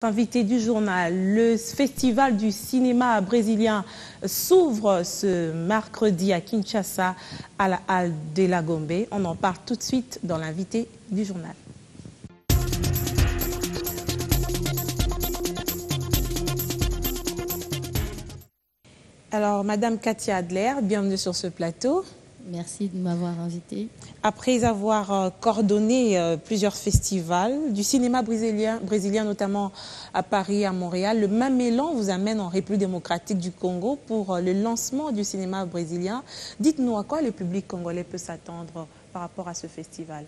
Invité du journal, le festival du cinéma brésilien s'ouvre ce mercredi à Kinshasa à la halle de la Gombe. On en parle tout de suite dans l'invité du journal. Alors, Madame Katia Adler, bienvenue sur ce plateau. Merci de m'avoir invitée. Après avoir coordonné plusieurs festivals du cinéma brésilien, notamment à Paris et à Montréal, le même élan vous amène en République démocratique du Congo pour le lancement du cinéma brésilien. Dites-nous à quoi le public congolais peut s'attendre par rapport à ce festival.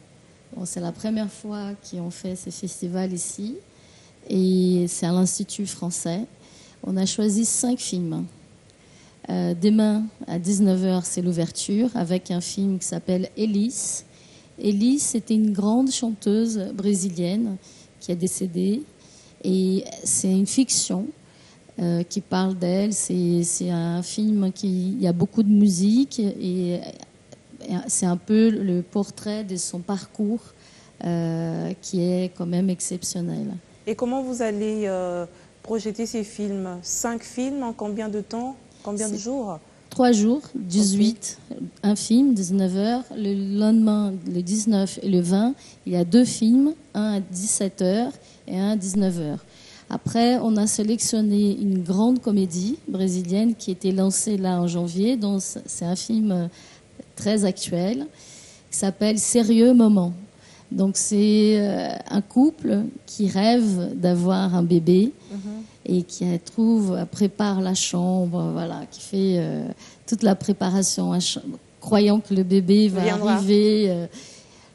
Bon, c'est la première fois qu'on fait ce festival ici et c'est à l'Institut français. On a choisi 5 films. Demain, à 19h, c'est l'ouverture avec un film qui s'appelle Elis. Elis, c'était une grande chanteuse brésilienne qui a décédé. Et c'est une fiction qui parle d'elle. C'est un film il y a beaucoup de musique et c'est un peu le portrait de son parcours qui est quand même exceptionnel. Et comment vous allez projeter ces films? 5 films en combien de temps? Combien de jours? 3 jours, 18, un film, 19h. Le lendemain, le 19 et le 20, il y a 2 films, un à 17h et un à 19h. Après, on a sélectionné une grande comédie brésilienne qui était lancée là en janvier. Donc, c'est un film très actuel qui s'appelle Sérieux Moment. Donc, c'est un couple qui rêve d'avoir un bébé. Et qui prépare la chambre, voilà, qui fait toute la préparation, croyant que le bébé viendra. Arriver.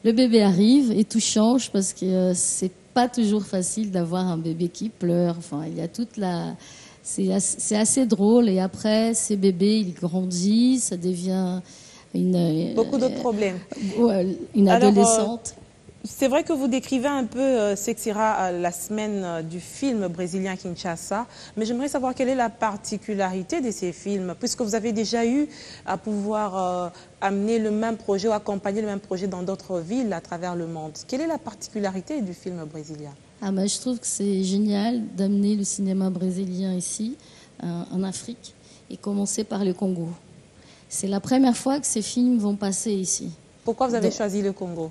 Le bébé arrive et tout change parce que c'est pas toujours facile d'avoir un bébé qui pleure. Enfin, il y a toute la... C'est assez drôle. Et après, ces bébés, ils grandissent, ça devient beaucoup d'autres problèmes. Une adolescente. C'est vrai que vous décrivez un peu ce que sera la semaine du film brésilien Kinshasa, mais j'aimerais savoir quelle est la particularité de ces films, puisque vous avez déjà eu à pouvoir amener le même projet ou accompagner le même projet dans d'autres villes à travers le monde. Quelle est la particularité du film brésilien? Je trouve que c'est génial d'amener le cinéma brésilien ici, en Afrique, et commencer par le Congo. C'est la première fois que ces films vont passer ici. Pourquoi vous avez choisi le Congo?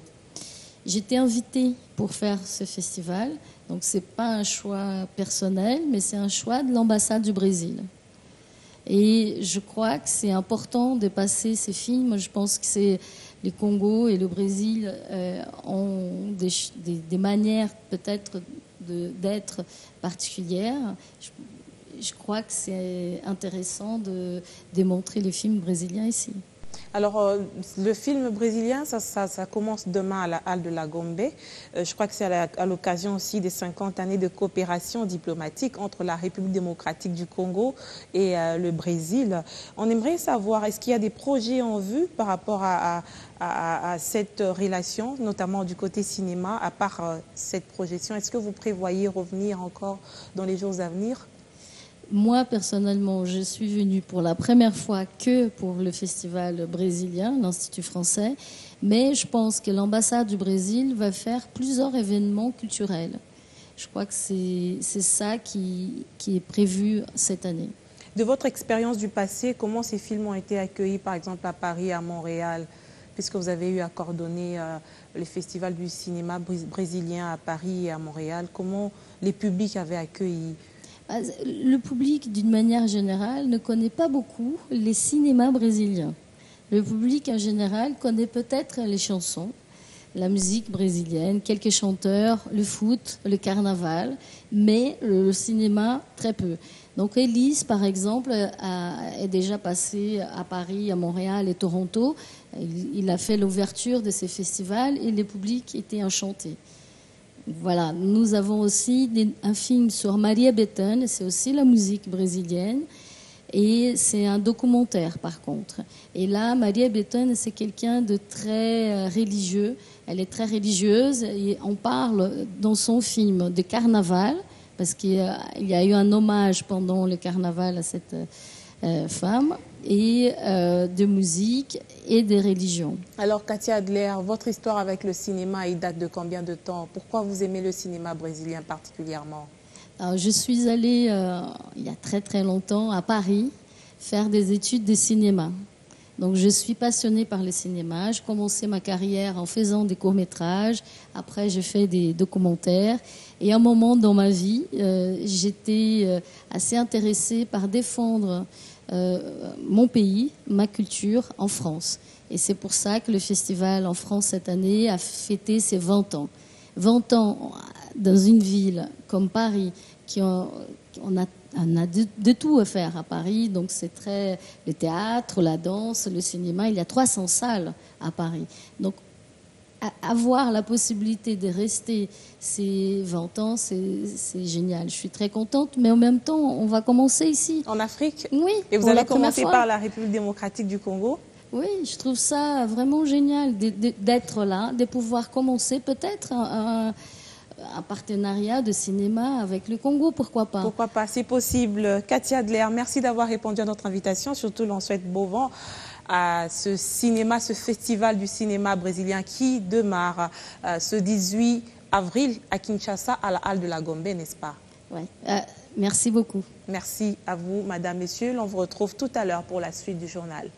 J'étais invitée pour faire ce festival, donc c'est pas un choix personnel, mais c'est un choix de l'ambassade du Brésil. Et je crois que c'est important de passer ces films. Je pense que les Congo et le Brésil ont des manières peut-être d'être particulières. Je crois que c'est intéressant de démontrer les films brésiliens ici. Alors, le film brésilien, ça commence demain à la halle de la Gombe. Je crois que c'est à l'occasion aussi des 50 années de coopération diplomatique entre la République démocratique du Congo et le Brésil. On aimerait savoir, est-ce qu'il y a des projets en vue par rapport à cette relation, notamment du côté cinéma, à part cette projection? Est-ce que vous prévoyez revenir encore dans les jours à venir? Moi, personnellement, je suis venue pour la première fois que pour le festival brésilien, l'Institut français, mais je pense que l'ambassade du Brésil va faire plusieurs événements culturels. Je crois que c'est ça qui est prévu cette année. De votre expérience du passé, comment ces films ont été accueillis, par exemple, à Paris, à Montréal, puisque vous avez eu à coordonner le festival du cinéma brésilien à Paris et à Montréal? Comment les publics avaient accueilli? Le public, d'une manière générale, ne connaît pas beaucoup les cinémas brésiliens. Le public, en général, connaît peut-être les chansons, la musique brésilienne, quelques chanteurs, le foot, le carnaval, mais le cinéma, très peu. Donc Elis, par exemple, est déjà passé à Paris, à Montréal et Toronto. Il a fait l'ouverture de ces festivals et le public était enchanté. Voilà, nous avons aussi un film sur Maria Bethânia, c'est aussi la musique brésilienne et c'est un documentaire par contre. Et là, Maria Bethânia, c'est quelqu'un de très religieux, elle est très religieuse et on parle dans son film de carnaval parce qu'il y a eu un hommage pendant le carnaval à cette femme et de musique et des religions. Alors Katia Adler, votre histoire avec le cinéma, il date de combien de temps? Pourquoi vous aimez le cinéma brésilien particulièrement? Alors, je suis allée, il y a très très longtemps, à Paris, faire des études de cinéma. Donc, je suis passionnée par le cinéma. J'ai commencé ma carrière en faisant des courts-métrages. Après, j'ai fait des documentaires. Et à un moment dans ma vie, j'étais assez intéressée par défendre mon pays, ma culture en France. Et c'est pour ça que le festival en France cette année a fêté ses 20 ans. 20 ans dans une ville comme Paris, on a de tout à faire à Paris. Donc c'est très le théâtre, la danse, le cinéma. Il y a 300 salles à Paris. Donc avoir la possibilité de rester ces 20 ans, c'est génial. Je suis très contente, mais en même temps, on va commencer ici. En Afrique? Oui. Et vous allez commencer par la République démocratique du Congo? Oui, je trouve ça vraiment génial d'être là, de pouvoir commencer peut-être un partenariat de cinéma avec le Congo, pourquoi pas? Pourquoi pas, c'est possible. Katia Adler, merci d'avoir répondu à notre invitation. Surtout, l'on souhaite beau vent à ce cinéma, ce festival du cinéma brésilien qui démarre ce 18 avril à Kinshasa, à la Halle de la Gombe, n'est-ce pas? Oui, merci beaucoup. Merci à vous, madame, messieurs. L'on vous retrouve tout à l'heure pour la suite du journal.